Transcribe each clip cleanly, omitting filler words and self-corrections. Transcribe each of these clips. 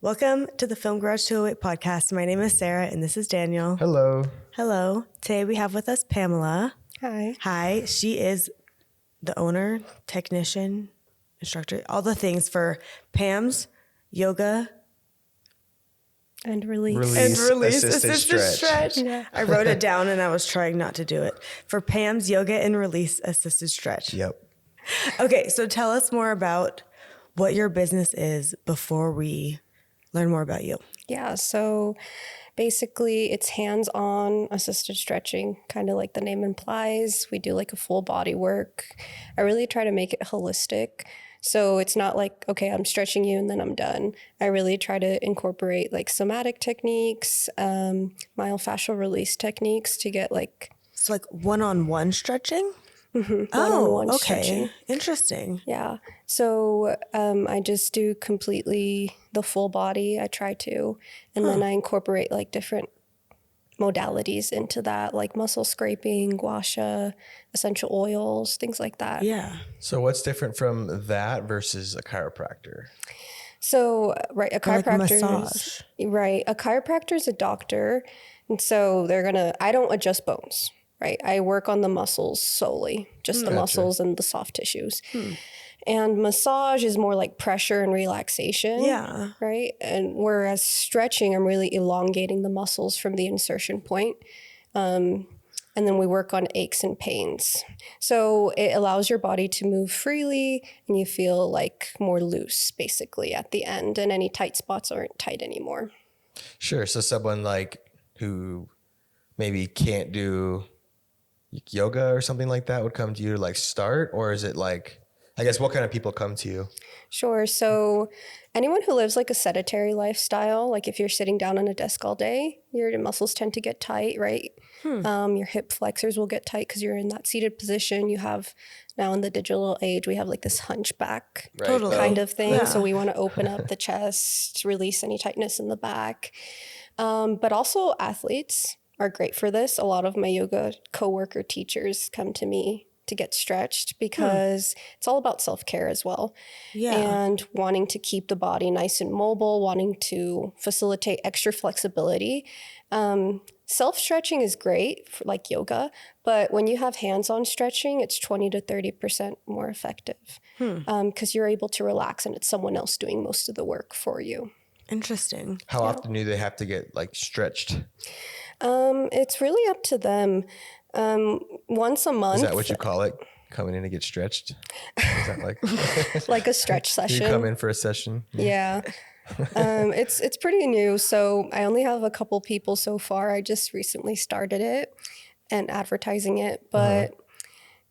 Welcome to the Film Garage 208 podcast. My name is Sarah and this is Daniel. Hello. Hello. Today we have with us Pamela. Hi. Hi. She is the owner, technician, instructor, all the things for Pam's Yoga And release. Assisted Stretch. Yeah. I wrote it down and I was trying not to do it. For Pam's Yoga and Release Assisted Stretch. Yep. Okay, so tell us more about what your business is before we learn more about you. Yeah, so basically it's hands-on assisted stretching, kind of like the name implies. We do like a full body work. I really try to make it holistic. So it's not like, okay, I'm stretching you and then I'm done. I really try to incorporate like somatic techniques, myofascial release techniques to get like... So like one-on-one stretching? Mm-hmm, one-on-one okay. stretching. Interesting. Yeah. So I just do completely the full body. I try to. And then I incorporate like different modalities into that, like muscle scraping, gua sha, essential oils, things like that. Yeah. So what's different from that versus a chiropractor? So, right, a chiropractor massage. Right. A chiropractor is a doctor. And so I don't adjust bones. Right. I work on the muscles solely, just the muscles and the soft tissues. And massage is more like pressure and relaxation. Yeah. Right. And whereas stretching, I'm really elongating the muscles from the insertion point. And then we work on aches and pains. So it allows your body to move freely and you feel like more loose basically at the end, and any tight spots aren't tight anymore. Sure. So someone like who maybe can't do yoga or something like that would come to you to like start, or is it like, I guess, what kind of people come to you? Sure. So anyone who lives like a sedentary lifestyle, like if you're sitting down on a desk all day, your muscles tend to get tight, right? Your hip flexors will get tight because you're in that seated position. You have now in the digital age, we have like this hunchback kind of thing. Yeah. So we want to open up the chest, release any tightness in the back. But also athletes are great for this. A lot of my yoga coworker teachers come to me to get stretched because it's all about self-care as well. Yeah. And wanting to keep the body nice and mobile, wanting to facilitate extra flexibility. Self-stretching is great for like yoga, but when you have hands-on stretching, it's 20 to 30% more effective because you're able to relax and it's someone else doing most of the work for you. Interesting. How often do they have to get like stretched? It's really up to them. Once a month. Is that what you call it? Coming in to get stretched? Is that like like a stretch session? You come in for a session? Yeah. It's pretty new. So I only have a couple people so far. I just recently started it and advertising it, but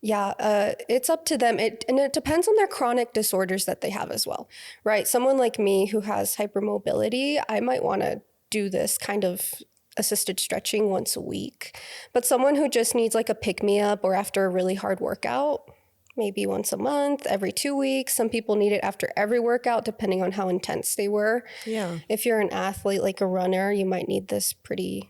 it's up to them. And it depends on their chronic disorders that they have as well, right? Someone like me who has hypermobility, I might want to do this kind of assisted stretching once a week. But someone who just needs like a pick-me-up or after a really hard workout, maybe once a month, every 2 weeks. Some people need it after every workout, depending on how intense they were. Yeah. If you're an athlete, like a runner, you might need this pretty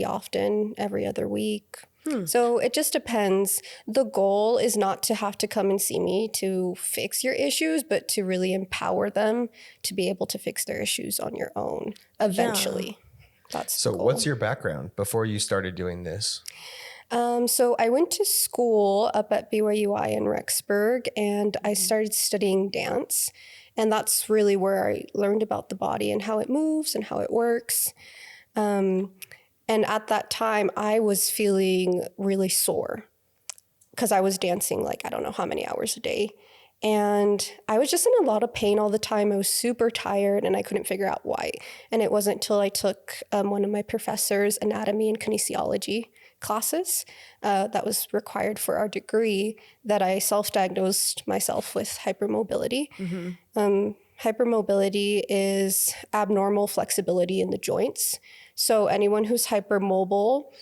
often, every other week. So it just depends. The goal is not to have to come and see me to fix your issues, but to really empower them to be able to fix their issues on your own eventually. That's So the goal. what's your background before you started doing this? So I went to school up at BYUI in Rexburg, and I started studying dance. And that's really where I learned about the body and how it moves and how it works. And at that time, I was feeling really sore because I was dancing like I don't know how many hours a day. And I was just in a lot of pain all the time. I was super tired and I couldn't figure out why. And it wasn't until I took one of my professors' anatomy and kinesiology classes that was required for our degree that I self-diagnosed myself with hypermobility. Hypermobility is abnormal flexibility in the joints. So anyone who's hypermobile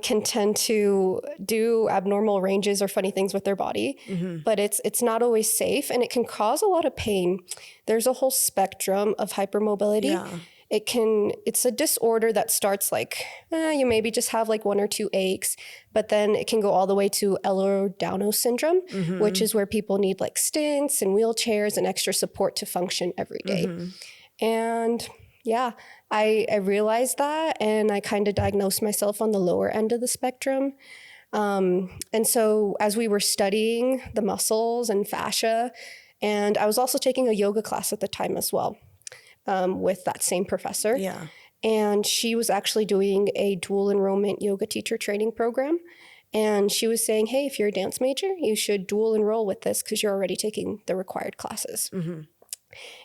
can tend to do abnormal ranges or funny things with their body, but it's not always safe and it can cause a lot of pain. There's a whole spectrum of hypermobility. Yeah. It's a disorder that starts like, you maybe just have like 1 or 2 aches, but then it can go all the way to Ehlers-Danlos syndrome, which is where people need like stints and wheelchairs and extra support to function every day. And yeah, I realized that, and I kind of diagnosed myself on the lower end of the spectrum. And so as we were studying the muscles and fascia, and I was also taking a yoga class at the time as well, with that same professor. Yeah. And she was actually doing a dual enrollment yoga teacher training program. And she was saying, hey, if you're a dance major, you should dual enroll with this because you're already taking the required classes.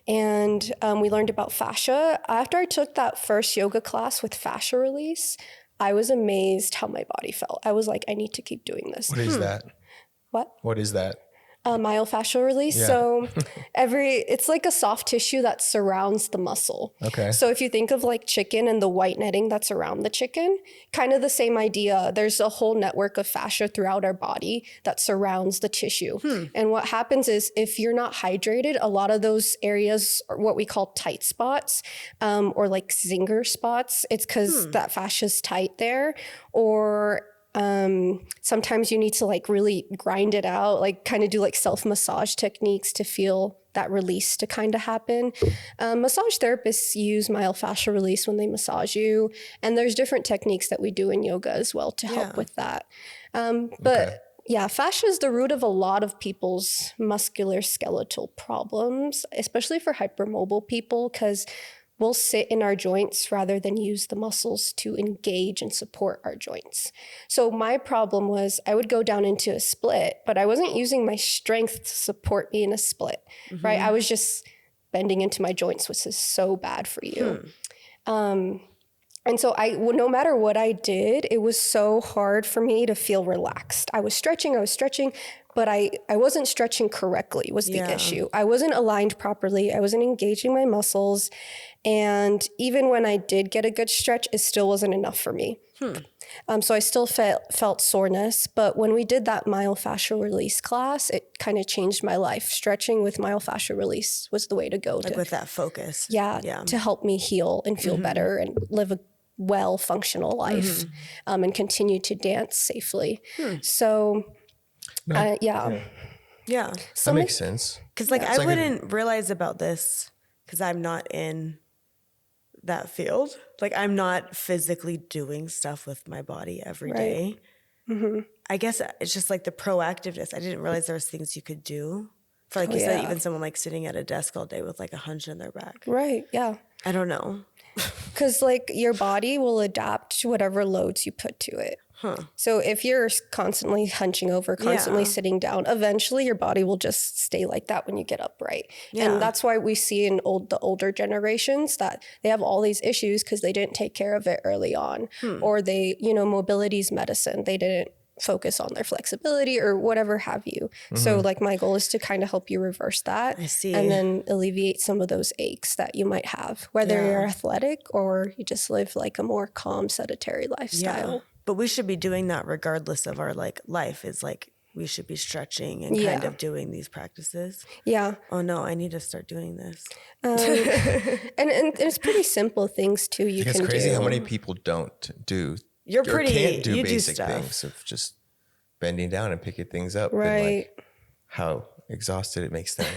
And we learned about fascia. After I took that first yoga class with fascia release, I was amazed how my body felt. I was like, I need to keep doing this. What is that? What? What is that? Myofascial release. Yeah. So it's like a soft tissue that surrounds the muscle. Okay. So if you think of like chicken and the white netting that's around the chicken, kind of the same idea. There's a whole network of fascia throughout our body that surrounds the tissue. And what happens is if you're not hydrated, a lot of those areas are what we call tight spots, or like zinger spots. It's because that fascia is tight there, or sometimes you need to like really grind it out, like kind of do like self-massage techniques to feel that release to kind of happen. Massage therapists use myofascial release when they massage you. And there's different techniques that we do in yoga as well to help with that. But yeah, fascia is the root of a lot of people's muscular skeletal problems, especially for hypermobile people, because we'll sit in our joints rather than use the muscles to engage and support our joints. So my problem was I would go down into a split, but I wasn't using my strength to support me in a split, right? I was just bending into my joints, which is so bad for you. And so no matter what I did, it was so hard for me to feel relaxed. I was stretching, but I wasn't stretching correctly was the issue. I wasn't aligned properly. I wasn't engaging my muscles. And even when I did get a good stretch, it still wasn't enough for me. So I still felt soreness. But when we did that myofascial release class, it kind of changed my life. Stretching with myofascial release was the way to go. Like with that focus. Yeah, to help me heal and feel better and live a well functional life, and continue to dance safely. So yeah. That makes sense. Because like I wouldn't realize about this because I'm not in that field. Like I'm not physically doing stuff with my body every day. I guess it's just like the proactiveness. I didn't realize there was things you could do. For like you said, even someone like sitting at a desk all day with like a hunch in their back. Right, yeah. I don't know. Because like your body will adapt to whatever loads you put to it. So if you're constantly hunching over, constantly sitting down, eventually your body will just stay like that when you get upright. And that's why we see in the older generations that they have all these issues because they didn't take care of it early on. Or they, mobility is medicine. They didn't focus on their flexibility or whatever have you. So like my goal is to kind of help you reverse that. I see. And then alleviate some of those aches that you might have, whether you're athletic or you just live like a more calm sedentary lifestyle. But we should be doing that regardless of our like life. Is like we should be stretching and kind of doing these practices. Yeah. Oh no, I need to start doing this. And it's pretty simple things too. You can do. It's crazy how many people don't do. You're pretty. Can't do you basic do stuff. things of just bending down and picking things up. Right. And like how exhausted it makes them.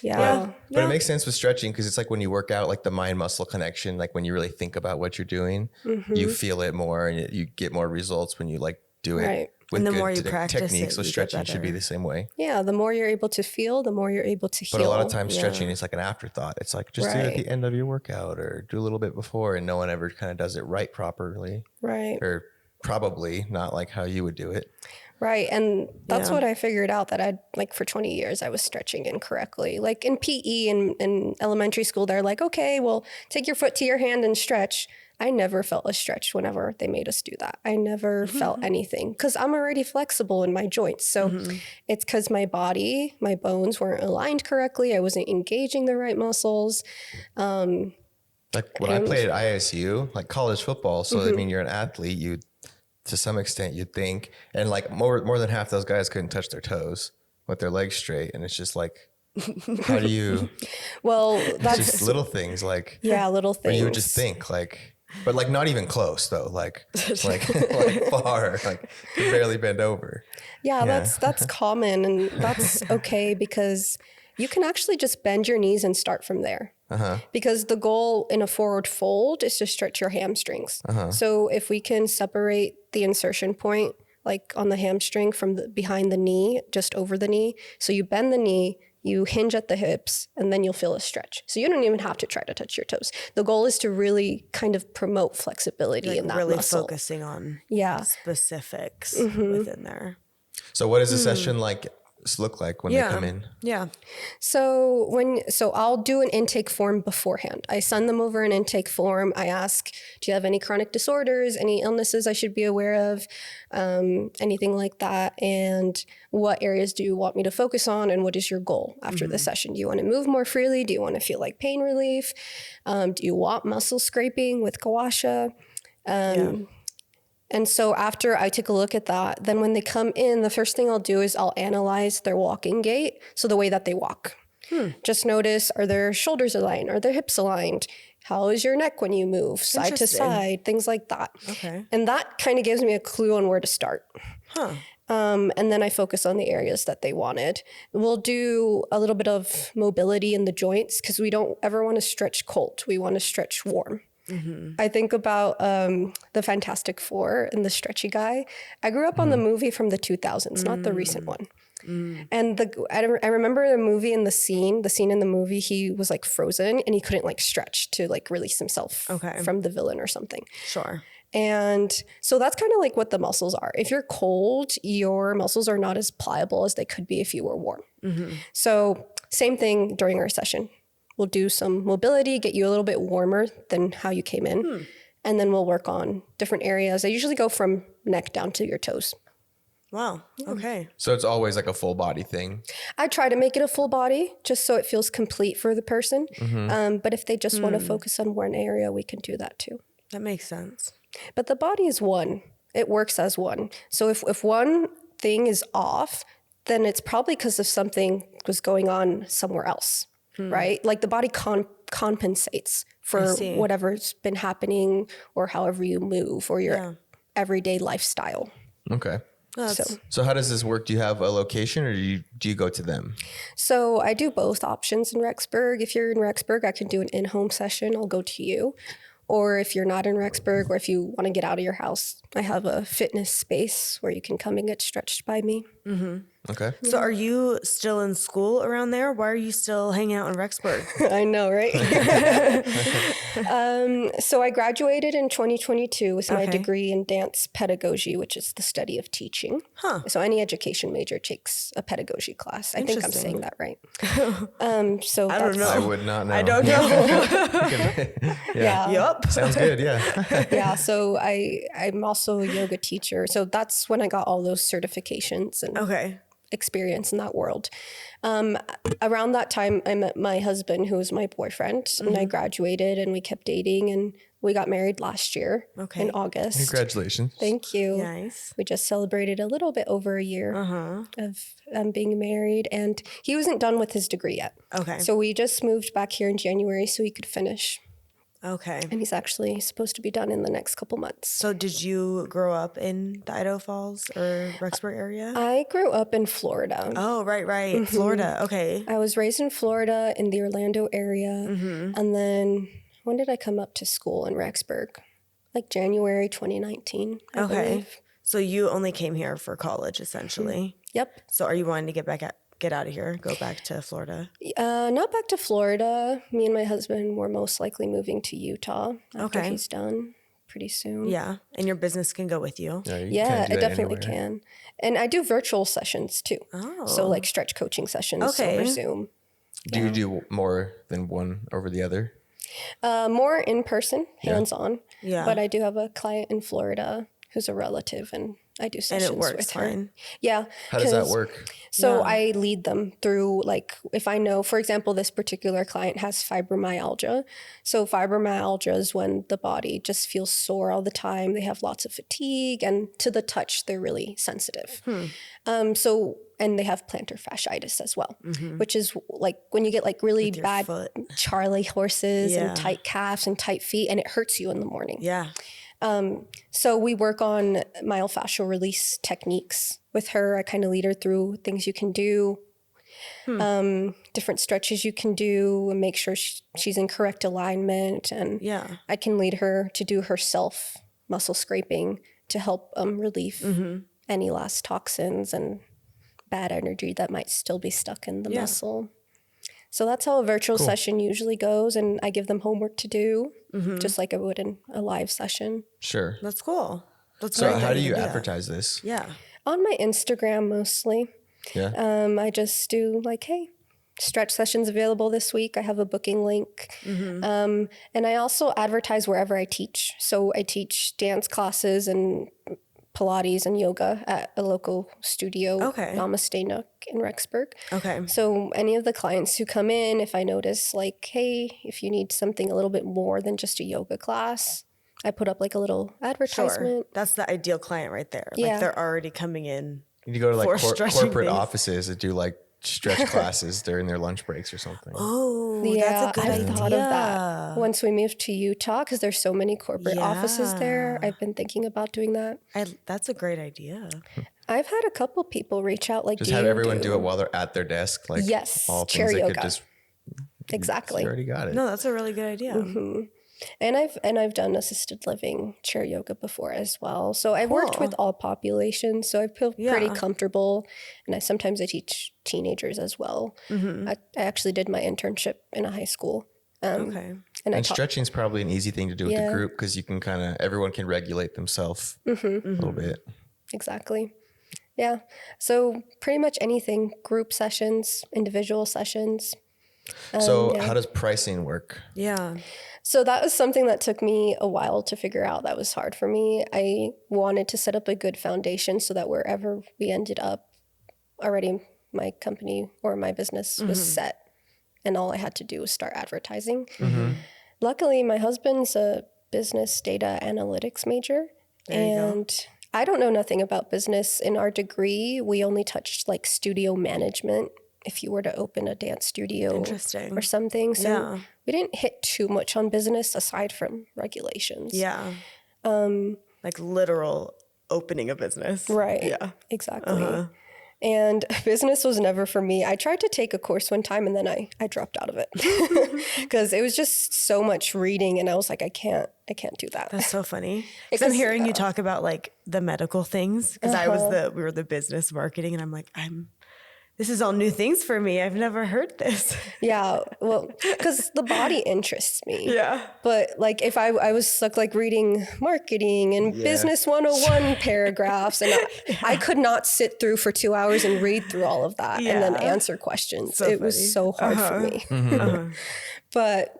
Yeah. But it makes sense with stretching because it's like when you work out, like the mind muscle connection, like when you really think about what you're doing, you feel it more and you get more results when you like do it. Right. With And the good more you practice techniques. it, So you get stretching should be better. the same way. Yeah. The more you're able to feel, the more you're able to heal. But a lot of times stretching is like an afterthought. It's like just do it at the end of your workout or do a little bit before, and no one ever kind of does it right properly. Right. Or probably not like how you would do it. Right. And that's what I figured out, that I'd like for 20 years, I was stretching incorrectly. Like in PE in elementary school, they're like, okay, well, take your foot to your hand and stretch. I never felt a stretch whenever they made us do that. I never felt anything because I'm already flexible in my joints. So it's because my body, my bones weren't aligned correctly. I wasn't engaging the right muscles. Like when I played at ISU, like college football. So I mean, you're an athlete, to some extent you'd think, and like more than half those guys couldn't touch their toes with their legs straight. And it's just like, how do you, Well, that's just little things like, little things. or you would just think like, but like not even close though, like far, like you barely bend over. Yeah, that's common, and that's okay because you can actually just bend your knees and start from there. because the goal in a forward fold is to stretch your hamstrings. So if we can separate the insertion point, like on the hamstring from behind the knee, just over the knee. So you bend the knee, you hinge at the hips, and then you'll feel a stretch. So you don't even have to try to touch your toes. The goal is to really kind of promote flexibility in that really muscle. Focusing on specifics within there. So what does a session like look like when they come in? Yeah. So I'll do an intake form beforehand. I send them over an intake form. I ask, do you have any chronic disorders, any illnesses I should be aware of, anything like that? And what areas do you want me to focus on? And what is your goal after the session? Do you want to move more freely? Do you want to feel like pain relief? Do you want muscle scraping with gua sha? And so after I take a look at that, then when they come in, the first thing I'll do is I'll analyze their walking gait. So the way that they walk. Just notice, are their shoulders aligned? Are their hips aligned? How is your neck when you move side to side? Things like that. Okay. And that kind of gives me a clue on where to start. And then I focus on the areas that they wanted. We'll do a little bit of mobility in the joints because we don't ever want to stretch cold. We want to stretch warm. I think about the Fantastic Four and the stretchy guy. I grew up on the movie from the 2000s, not the recent one. And I remember the movie and the scene in the movie, he was like frozen and he couldn't like stretch to like release himself from the villain or something. Sure. And so that's kind of like what the muscles are. If you're cold, your muscles are not as pliable as they could be if you were warm. So same thing during our session. We'll do some mobility, get you a little bit warmer than how you came in. And then we'll work on different areas. I usually go from neck down to your toes. Wow. Okay. So it's always like a full body thing. I try to make it a full body just so it feels complete for the person. But if they just want to focus on one area, we can do that too. That makes sense. But the body is one. It works as one. So if one thing is off, then it's probably because of something was going on somewhere else. Right? Like the body compensates for whatever's been happening or however you move or your everyday lifestyle. Okay. So how does this work? Do you have a location or do you go to them? So I do both options in Rexburg. If you're in Rexburg, I can do an in-home session. I'll go to you. Or if you're not in Rexburg or if you want to get out of your house, I have a fitness space where you can come and get stretched by me. Okay. So are you still in school around there? Why are you still hanging out in Rexburg? I know, right? So I graduated in 2022 with my degree in dance pedagogy, which is the study of teaching. So any education major takes a pedagogy class. I think I'm saying that right. So I don't know. I would not know. I don't know. Yep. Sounds good. Yeah. Yeah. So I'm also a yoga teacher. So that's when I got all those certifications and experience in that world. Around that time, I met my husband, who was my boyfriend, and I graduated and we kept dating and we got married last year in August. Congratulations. Thank you. Nice. We just celebrated a little bit over a year of being married, and he wasn't done with his degree yet. So we just moved back here in January so he could finish. And he's actually supposed to be done in the next couple months. So did you grow up in the Idaho Falls or Rexburg area? I grew up in Florida. Oh, right. Florida. Okay. I was raised in Florida in the Orlando area. And then when did I come up to school in Rexburg? Like January 2019, I believe. So you only came here for college, essentially. Yep. So are you wanting to get out of here, go back to Florida? Not back to Florida. Me and my husband were most likely moving to Utah after he's done pretty soon. Yeah. And your business can go with you. Yeah, it definitely can. And I do virtual sessions too. So like stretch coaching sessions over Zoom. Do you do more than one over the other? More in person, hands-on. Yeah. But I do have a client in Florida who's a relative, and I do sessions and it works with her. fine. Yeah. How does that work? So I lead them through, like, if I know, for example, this particular client has fibromyalgia. So fibromyalgia is when the body just feels sore all the time. They have lots of fatigue, and to the touch, they're really sensitive. And they have plantar fasciitis as well, which is like when you get like really bad Charlie horses and tight calves and tight feet, and it hurts you in the morning. Yeah. So we work on myofascial release techniques with her. I kind of lead her through things you can do. different stretches you can do and make sure she's in correct alignment. And I can lead her to do her self muscle scraping to help relieve any last toxins and bad energy that might still be stuck in the muscle. So that's how a virtual session usually goes. And I give them homework to do, just like I would in a live session. Sure. That's cool. So how do you advertise this? On my Instagram mostly. I just do like, hey, stretch sessions available this week. I have a booking link. And I also advertise wherever I teach. So I teach dance classes and Pilates and yoga at a local studio, Namaste Nook in Rexburg. So any of the clients who come in, if I notice like, hey, if you need something a little bit more than just a yoga class, I put up like a little advertisement. That's the ideal client right there. Like they're already coming in. You go to like corporate offices that do like stretch classes during their lunch breaks or something. Oh, that's a good idea. I thought of that once we moved to Utah because there's so many corporate offices there. I've been thinking about doing that. That's a great idea. I've had a couple people reach out like, just have everyone do it while they're at their desk. Like chair yoga. Exactly. You already got it. No, that's a really good idea. And I've done assisted living chair yoga before as well. So I've worked with all populations, so I feel pretty comfortable. And sometimes I teach teenagers as well. I actually did my internship in a high school. And stretching is probably an easy thing to do with the group because you can everyone can regulate themselves a little bit. Exactly. Yeah. So pretty much anything, group sessions, individual sessions. So how does pricing work? So that was something that took me a while to figure out. That was hard for me. I wanted to set up a good foundation so that wherever we ended up, already my company or my business was set and all I had to do was start advertising. Luckily, my husband's a business data analytics major and I don't know nothing about business. In our degree, we only touched like studio management if you were to open a dance studio or something. So we didn't hit too much on business aside from regulations. Like literal opening a business. Right. Yeah, exactly. And business was never for me. I tried to take a course one time and then I dropped out of it because it was just so much reading and I was like, I can't do that. That's so funny. Because I'm hearing you talk about like the medical things because we were the business marketing and I'm like, this is all new things for me. I've never heard this. Yeah, well, because the body interests me. Yeah. But like if I was stuck like reading marketing and business 101 paragraphs and I could not sit through for 2 hours and read through all of that and then answer questions. So it was so hard for me. But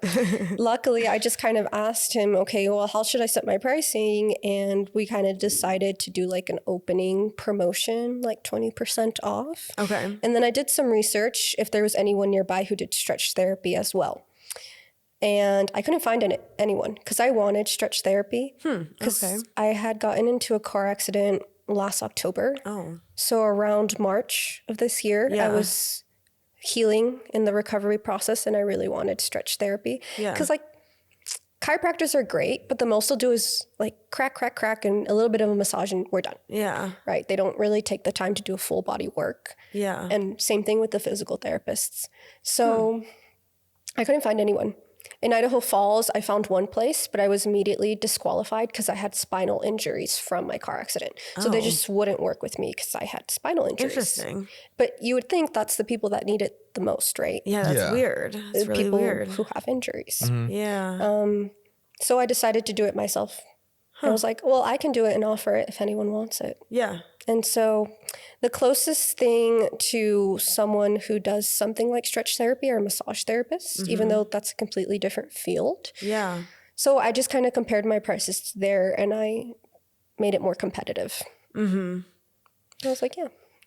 luckily I just kind of asked him, okay, well, how should I set my pricing? And we kind of decided to do like an opening promotion, like 20% off. Okay. And then I did some research if there was anyone nearby who did stretch therapy as well. And I couldn't find anyone because I wanted stretch therapy because I had gotten into a car accident last October. Oh. So around March of this year, I was healing in the recovery process and I really wanted stretch therapy because like chiropractors are great, but the most they'll do is like crack and a little bit of a massage and we're done. Yeah. Right. They don't really take the time to do a full body work. Yeah. And same thing with the physical therapists. So I couldn't find anyone. In Idaho Falls, I found one place, but I was immediately disqualified because I had spinal injuries from my car accident. So they just wouldn't work with me because I had spinal injuries. Interesting. But you would think that's the people that need it the most, right? Yeah, that's weird. It's really people weird. Who have injuries. Yeah. So I decided to do it myself. I was like, well, I can do it and offer it if anyone wants it. Yeah. And so the closest thing to someone who does something like stretch therapy are massage therapists, even though that's a completely different field. Yeah. So I just kind of compared my prices there and I made it more competitive. I was like,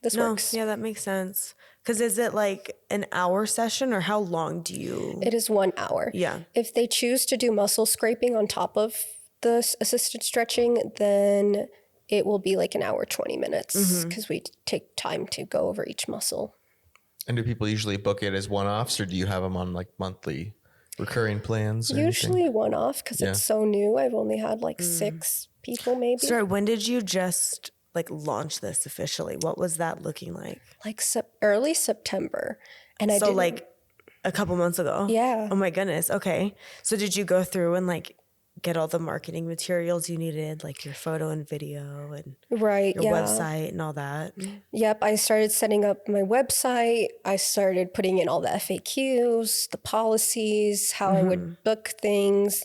this works. Yeah, that makes sense. Because is it like an hour session or how long do you? It is 1 hour. Yeah. If they choose to do muscle scraping on top of the assisted stretching, then it will be like an hour, 20 minutes because we take time to go over each muscle. And do people usually book it as one-offs or do you have them on like monthly recurring plans? Usually one-off because it's so new. I've only had like 6 people maybe. Sorry, when did you just like launch this officially? What was that looking like? Like early September. And so like a couple months ago? Yeah. Oh my goodness. Okay. So did you go through and like get all the marketing materials you needed, like your photo and video and your website and all that? Yep. I started setting up my website. I started putting in all the FAQs, the policies, how I would book things.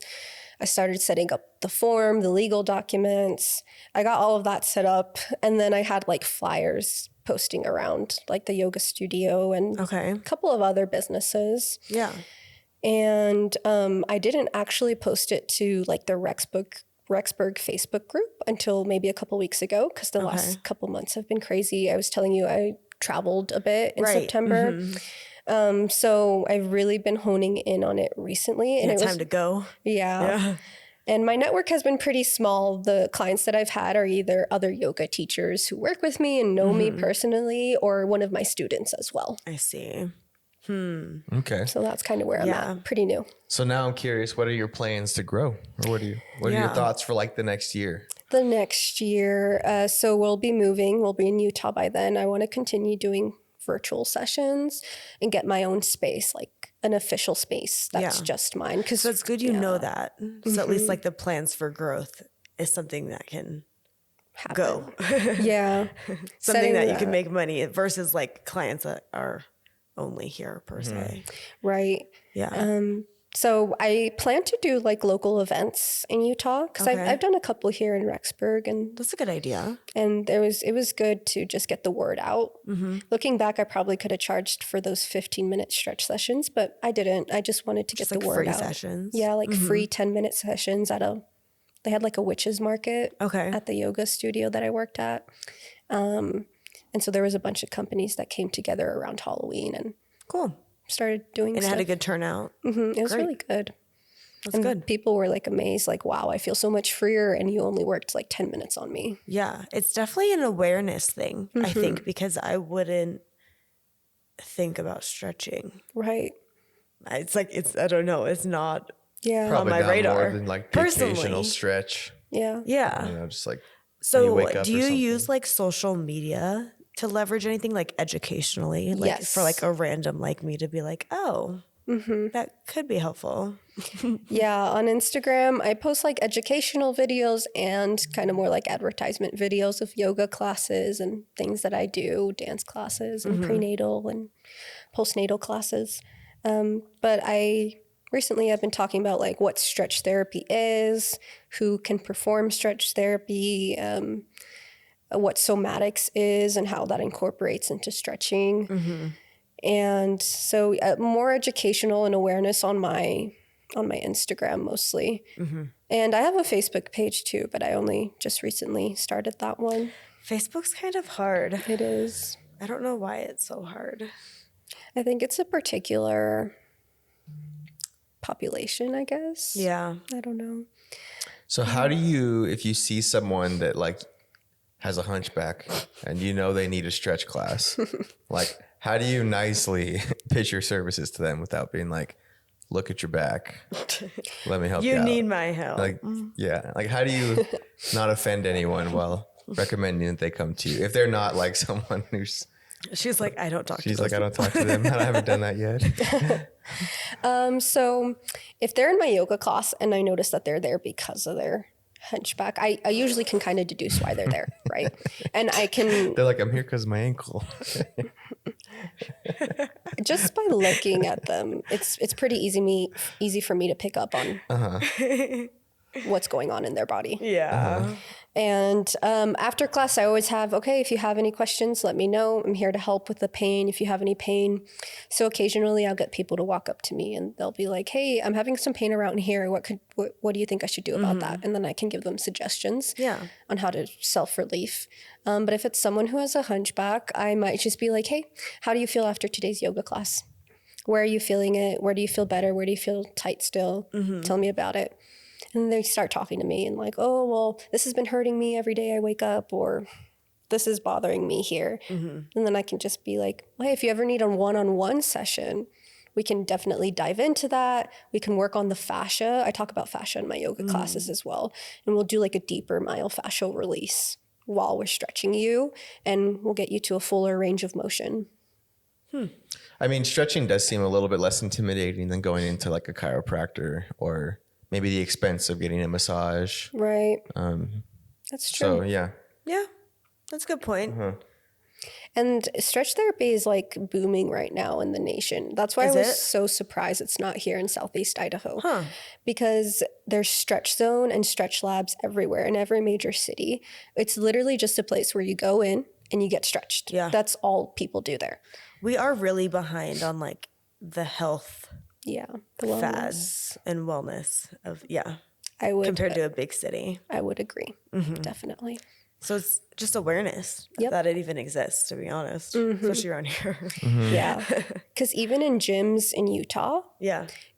I started setting up the form, the legal documents. I got all of that set up. And then I had like flyers posting around like the yoga studio and a couple of other businesses. Yeah. And I didn't actually post it to like the Rexburg Facebook group until maybe a couple weeks ago, because the last couple months have been crazy. I was telling you I traveled a bit in September. So I've really been honing in on it recently. And it was time to go. Yeah. And my network has been pretty small. The clients that I've had are either other yoga teachers who work with me and know me personally, or one of my students as well. I see. Okay. So that's kind of where I'm at. Pretty new. So now I'm curious, what are your plans to grow? Or what are your thoughts for like the next year? The next year, so we'll be moving. We'll be in Utah by then. I want to continue doing virtual sessions and get my own space, like an official space that's just mine. Because so it's good you know that. So at least like the plans for growth is something that can go. Something that you can make money versus like clients that are only here per se. Right. Yeah. So I plan to do like local events in Utah, because I've done a couple here in Rexburg, and that's a good idea. And it was good to just get the word out. Looking back, I probably could have charged for those 15-minute stretch sessions, but I didn't. I just wanted to get the word out. Free sessions. Yeah, like free 10-minute sessions they had like a witches market at the yoga studio that I worked at. And so there was a bunch of companies that came together around Halloween and started doing stuff. And it had a good turnout. It was really good. That's good. People were like amazed, like, wow, I feel so much freer, and you only worked like 10 minutes on me. Yeah, it's definitely an awareness thing, I think, because I wouldn't think about stretching. Right. It's like, I don't know, it's not probably on my radar. More than like the occasional stretch. Yeah. Yeah. You know, just like so do you use like social media to leverage anything like educationally, like for like a random like me to be like, oh, that could be helpful? Yeah, on Instagram, I post like educational videos and kind of more like advertisement videos of yoga classes and things that I do, dance classes and prenatal and postnatal classes. But recently I've been talking about like what stretch therapy is, who can perform stretch therapy, what somatics is and how that incorporates into stretching. And so more educational and awareness on my Instagram mostly. And I have a Facebook page too, but I only just recently started that one. Facebook's kind of hard. It is. I don't know why it's so hard. I think it's a particular population, I guess. Yeah. I don't know. So how do you, if you see someone that like has a hunchback and you know they need a stretch class, like how do you nicely pitch your services to them without being like, look at your back, let me help you out. You need my help. Like, yeah. Like how do you not offend anyone while recommending that they come to you? If they're not like someone who's... She's like, I don't talk to them. She's like, I don't talk to them. I haven't done that yet. So if they're in my yoga class and I notice that they're there because of their hunchback, I usually can kind of deduce why they're there, right? And I can... They're like, I'm here because of my ankle. Just by looking at them, it's pretty easy for me to pick up on what's going on in their body. Yeah. And after class, I always have, okay, if you have any questions, let me know. I'm here to help with the pain if you have any pain. So occasionally I'll get people to walk up to me and they'll be like, hey, I'm having some pain around here. What do you think I should do about that? And then I can give them suggestions on how to self-relief. But if it's someone who has a hunchback, I might just be like, hey, how do you feel after today's yoga class? Where are you feeling it? Where do you feel better? Where do you feel tight still? Tell me about it. And they start talking to me and like, oh, well, this has been hurting me every day I wake up, or this is bothering me here. And then I can just be like, hey, if you ever need a one-on-one session, we can definitely dive into that. We can work on the fascia. I talk about fascia in my yoga classes as well. And we'll do like a deeper myofascial release while we're stretching you, and we'll get you to a fuller range of motion. I mean, stretching does seem a little bit less intimidating than going into like a chiropractor or maybe the expense of getting a massage. Right. That's true. So, yeah. Yeah, that's a good point. And stretch therapy is like booming right now in the nation. That's why I was so surprised it's not here in Southeast Idaho. Because there's Stretch Zone and stretch labs everywhere in every major city. It's literally just a place where you go in and you get stretched. Yeah. That's all people do there. We are really behind on like the health The wellness. fads and wellness of, I would compared to a big city. I would agree. Definitely. So it's just awareness that it even exists, to be honest, especially around here. Yeah. Because even in gyms in Utah,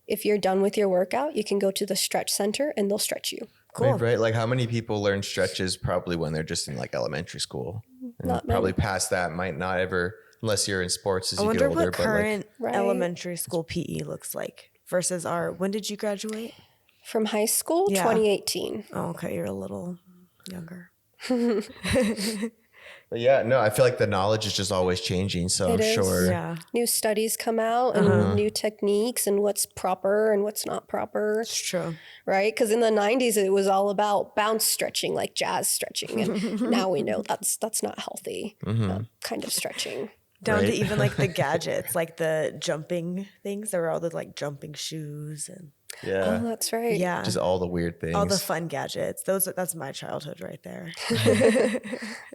if you're done with your workout, you can go to the stretch center and they'll stretch you. Cool. Right. Like how many people learn stretches probably when they're just in like elementary school? Not probably many. past that might not ever, unless you're in sports as I you wonder get older. what current Right. elementary school PE looks like versus when did you graduate? From high school, 2018. Oh, okay. You're a little younger. But yeah, no, I feel like the knowledge is just always changing. So I'm It is. sure. Yeah. New studies come out and new techniques and what's proper and what's not proper. It's true. Right? Because in the 90s, it was all about bounce stretching, like jazz stretching. And now we know that's not healthy kind of stretching. Down to Right. even like the gadgets, like the jumping things. There were all the like jumping shoes and Yeah. Oh, that's right. Just all the weird things. all the fun gadgets. That's my childhood right there.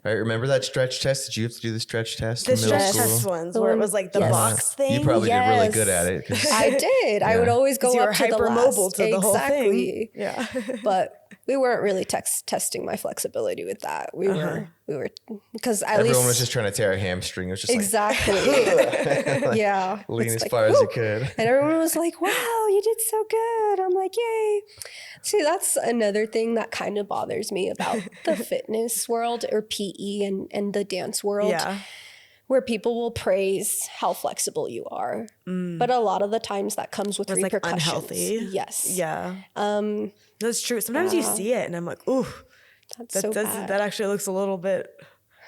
Right, remember that stretch test? Did you have to do the stretch test The in middle stretch school? test ones where it was like the Yes. box thing. You probably did really Yes. good at it. 'Cause- I did. I would always go you up were to the hypermobile last. to the whole Exactly. thing. Yeah. But we weren't really testing my flexibility with that. We were because at Everyone least was just trying to tear a hamstring. It was just exactly. Yeah. like lean It's as like, far as you woo. could. And everyone was like, wow, you did so good. I'm like, yay. See, that's another thing that kind of bothers me about the fitness world or PE and the dance world, Yeah. where people will praise how flexible you are. But a lot of the times that comes with It's like repercussions. unhealthy. Yes. Yeah. That's true. Sometimes you see it and I'm like, ooh, That's so bad. that actually looks a little bit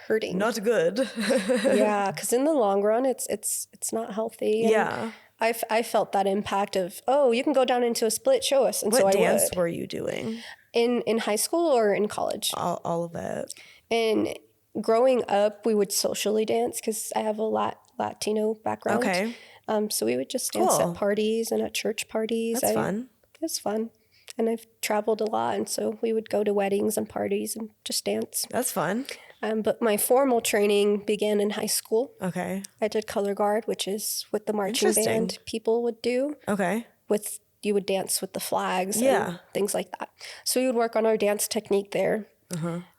Hurting. not good. Yeah, because in the long run, it's not healthy. And Yeah. I felt that impact of, oh, you can go down into a split, show us. And so What I dance would. were you doing? In high school or in college? All of it. And growing up, we would socially dance because I have a Latino background. Okay. So we would just dance Cool. at parties and at church parties. That's fun. It was fun. And I've traveled a lot. And so we would go to weddings and parties and just dance. That's fun. But my formal training began in high school. Okay. I did color guard, which is what the marching Interesting. band people would do. Okay. You would dance with the flags Yeah. and things like that. So we would work on our dance technique there.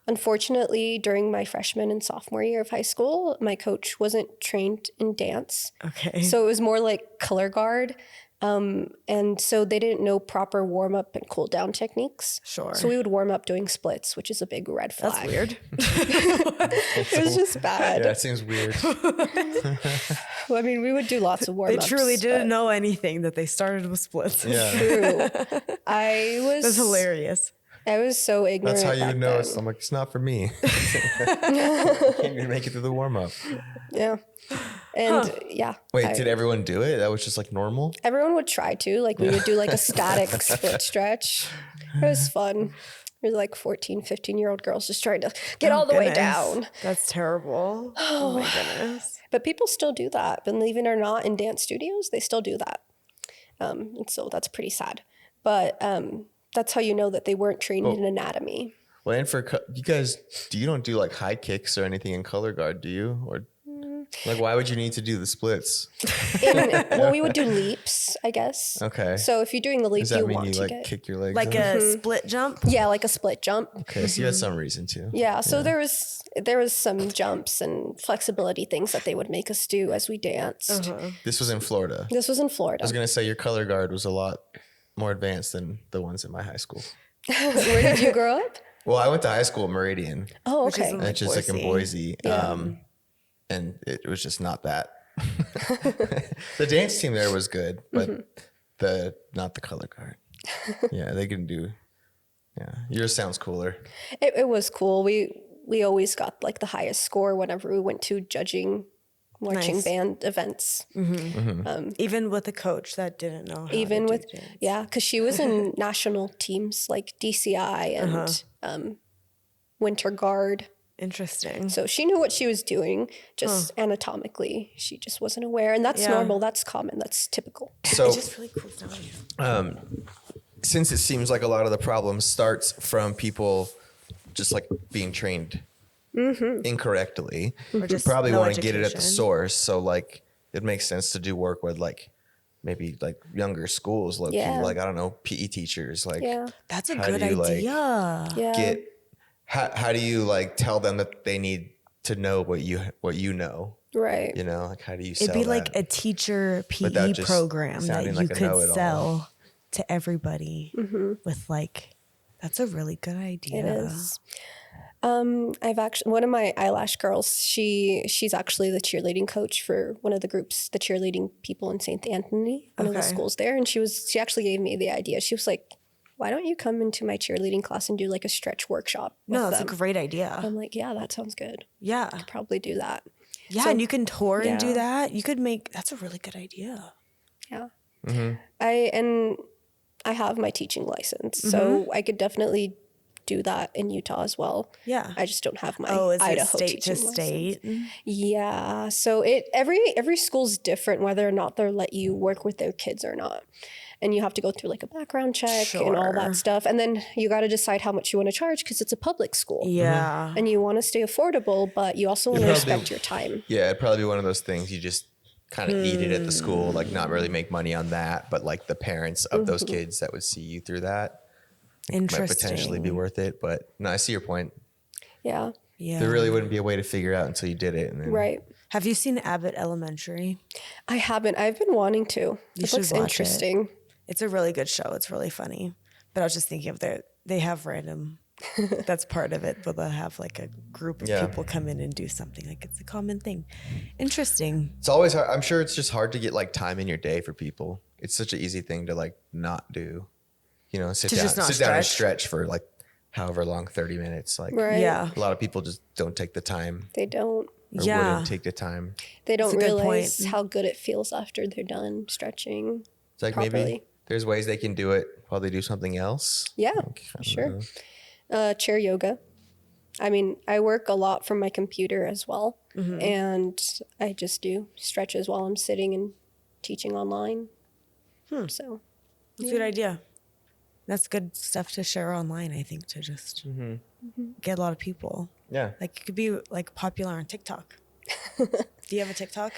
Unfortunately, during my freshman and sophomore year of high school, my coach wasn't trained in dance. Okay. So it was more like color guard. And so they didn't know proper warm up and cool down techniques. Sure. So we would warm up doing splits, which is a big red flag. That's weird. It was just bad. Yeah, it seems weird. Well, I mean, we would do lots of warm They ups. truly didn't know anything that they started with splits. Yeah. True. That's hilarious. I was so ignorant. That's how you back would know. then. I'm like, it's not for me. Can't even make it through the warm up. Yeah. And yeah. Wait, did everyone do it? That was just like normal? Everyone would try to. Like we would do like a static split stretch. It was fun. We were like 14, 15-year-old girls just trying to get all the way Goodness. down. That's terrible. Oh my goodness. But people still do that. Believe it or not, in dance studios, they still do that. And so that's pretty sad. But that's how you know that they weren't trained in anatomy. Well, and for you guys, you don't do like high kicks or anything in color guard, do you? Or like, why would you need to do the splits? Well, we would do leaps, I guess. Okay. So if you're doing the leap, Does that you mean want you to like get kick your legs? Like in? a split jump? yeah, like a split jump. Okay, so you had some reason to. Yeah, so there was some jumps and flexibility things that they would make us do as we danced. This was in Florida. This was in I Florida. was gonna say your color guard was a lot more advanced than the ones in my high school. Where did you grow up? Well, I went to high school at Meridian, Oh, Which is okay. in and it's just like in Boise. Boise, and it was just not that. The dance team there was good, but not the color guard. Yeah, they can do. Yeah, yours sounds cooler. It was cool. We we always got like the highest score whenever we went to judging marching band events. Even with a coach that didn't know how Even to with do dance. yeah, because she was in national teams like DCI and Winter Guard. Interesting. So she knew what she was doing, just anatomically. She just wasn't aware. And that's normal. That's common. That's typical. So It just really cools down. since it seems like a lot of the problem starts from people just like being trained incorrectly, Or you just probably no want to get it at the education. source. So like it makes sense to do work with like maybe like younger schools, like Yeah. like I don't know, PE teachers. Like Yeah. That's a how good do you, like, idea. Yeah. get how do you like tell them that they need to know what you know? Right. You know, like how do you sell It'd be that? like a teacher Without PE just program that sounding you like a could know-it-all. sell to everybody with like, that's a really good idea. It is. I've actually, one of my eyelash girls, she's actually the cheerleading coach for one of the groups, the cheerleading people in St. Anthony, one of the Okay. schools there. And she actually gave me the idea. She was like, why don't you come into my cheerleading class and do like a stretch workshop with No, that's them? a great idea. I'm like, yeah, that sounds good. Yeah. Probably do that. Yeah. So- and you can tour and do Yeah. that. You could make, that's a really good idea. Yeah. I have my teaching license, so I could definitely do that in Utah as well. Yeah. I just don't have my Oh, is it Idaho state to teaching state? license. Yeah. So every school's different whether or not they'll let you work with their kids or not. And you have to go through like a background check and all Sure. that stuff. And then you got to decide how much you want to charge because it's a public school. Yeah. And you want to stay affordable, but you also want to respect your time. Yeah, it'd probably be one of those things you just kind of eat it at the school, like not really make money on that, but like the parents of those kids that would see you through that might Interesting. potentially be worth it. But no, I see your point. Yeah. Yeah. There really wouldn't be a way to figure out until you did it. And then, Right. Have you seen Abbott Elementary? I haven't. I've been wanting to. It should looks watch it. interesting. It's a really good show. It's really funny. But I was just thinking of they have random, that's part of it, but they'll have like a group of people come in and do something. Like it's a common thing. Interesting. It's always hard. I'm sure it's just hard to get like time in your day for people. It's such an easy thing to like not do. You know, sit down and stretch for like however long, 30 minutes. Like Right. Yeah. a lot of people just don't take the time They don't. or Yeah. wouldn't take the time. They don't a good realize point. how good it feels after they're done stretching. It's like Properly. maybe there's ways they can do it while they do something else. Yeah, Like, I don't sure. know. Chair yoga. I mean, I work a lot from my computer as well. And I just do stretches while I'm sitting and teaching online. So, It's a good idea. That's good stuff to share online, I think, to just get a lot of people. Yeah. Like, it could be like popular on TikTok. Do you have a TikTok?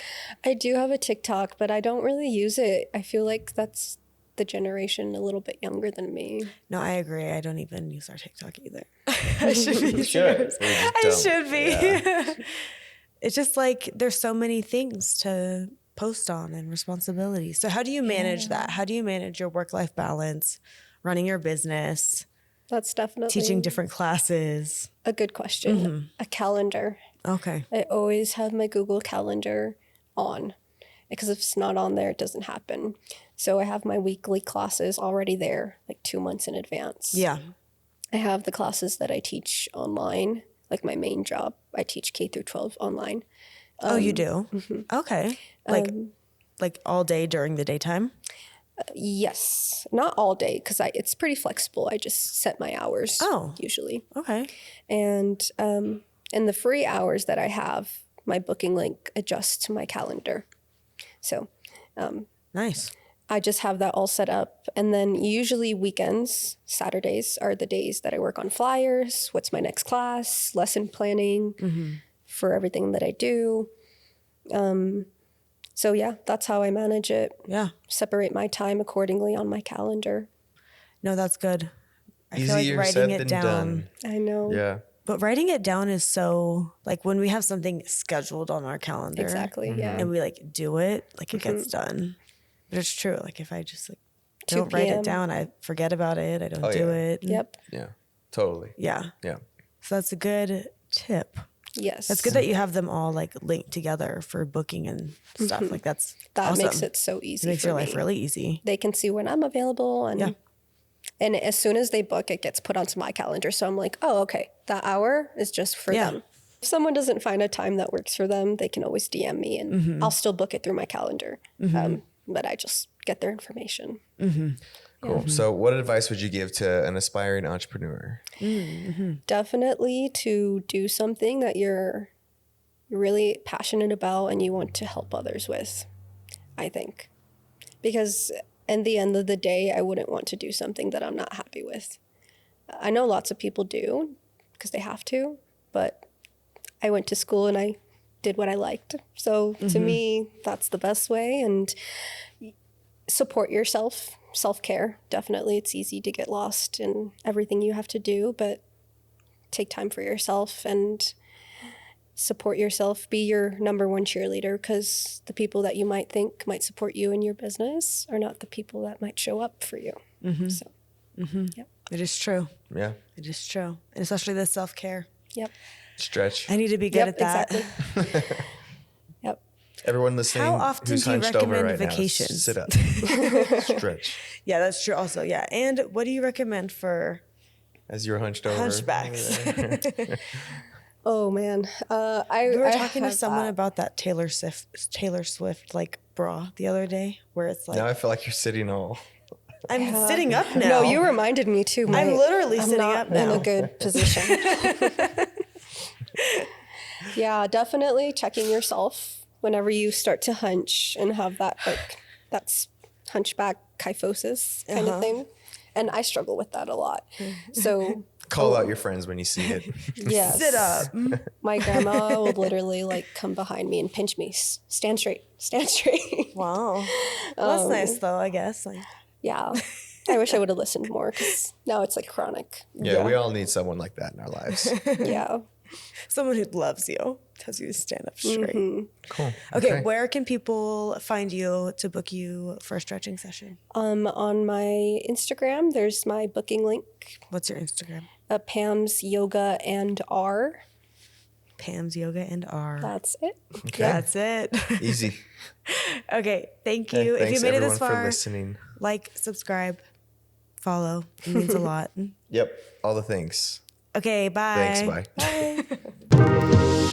I do have a TikTok, but I don't really use it. I feel like that's the generation a little bit younger than me. No, I agree. I don't even use our TikTok either. I should be. You should. I should be. It's just like there's so many things to post on and responsibilities. So how do you manage that? How do you manage your work-life balance, running your business, That's definitely teaching different classes? a good question. A calendar. Okay. I always have my Google Calendar on because if it's not on there, it doesn't happen. So I have my weekly classes already there, like 2 months in advance. Yeah. I have the classes that I teach online, like my main job. I teach K through 12 online. Oh, you do? Okay. Like all day during the daytime? Yes, not all day because it's pretty flexible. I just set my hours usually. Okay. And in the free hours that I have, my booking link adjusts to my calendar. So Nice. I just have that all set up. And then usually weekends, Saturdays are the days that I work on flyers, what's my next class, lesson planning for everything that I do. So yeah, that's how I manage it. Yeah. Separate my time accordingly on my calendar. No, that's good. I feel Easier like said writing than it down. done. I know. Yeah. But writing it down is so, like when we have something scheduled on our calendar. Exactly. Yeah. And we like do it, like it gets done. But it's true. Like if I just like 2 don't write p.m. it down, I forget about it. I don't do it. Yep. Yeah. Totally. Yeah. Yeah. So that's a good tip. Yes. That's good that you have them all like linked together for booking and stuff. Like that's That awesome. makes it so easy It makes for your me. life really easy. They can see when I'm available and And as soon as they book, it gets put onto my calendar. So I'm like, oh, okay, that hour is just for them. If someone doesn't find a time that works for them, they can always DM me and I'll still book it through my calendar. But I just get their information. Cool. So what advice would you give to an aspiring entrepreneur? Definitely to do something that you're really passionate about and you want to help others with, I think. Because in the end of the day, I wouldn't want to do something that I'm not happy with. I know lots of people do because they have to, but I went to school and I did what I liked. So to me, that's the best way. And support yourself, self-care. Definitely, it's easy to get lost in everything you have to do, but take time for yourself and support yourself. Be your number one cheerleader, because the people that you might think might support you in your business are not the people that might show up for you. So, yep. It is true. Yeah. It is true. And especially the self-care. Yep. Stretch. I need to be good at that. Exactly. Yep. Everyone listening, How often who's do you hunched over recommend right vacations? now, sit up. Stretch. Yeah, that's true also. Yeah. And what do you recommend for As you're hunched over. hunchbacks? Oh man, We were talking to someone about that Taylor Swift like bra the other day, where it's like Now I feel like you're sitting all. I'm sitting up now. No, you reminded me too. I'm literally I'm sitting not up now. in a good position. Yeah, definitely checking yourself whenever you start to hunch and have that that's hunchback kyphosis kind of thing. And I struggle with that a lot. So Call out your friends when you see it. yes, Sit up. my grandma would literally like come behind me and pinch me. Stand straight. Stand straight. Wow. Well, that's nice though, I guess. Like, Yeah. I wish I would have listened more, because now it's like chronic. Yeah, we all need someone like that in our lives. Yeah. someone who loves you, tells you to stand up straight. Cool. Okay, where can people find you to book you for a stretching session? On my Instagram, there's my booking link. What's your Instagram? Pam's Yoga and R. Pam's Yoga and R. That's it. Okay. That's it. Easy. Okay, thank you. Thanks if you made it everyone this for far, listening. like, subscribe, follow. It means a lot. Yep. All the things. Okay, bye. Thanks. Bye. Bye.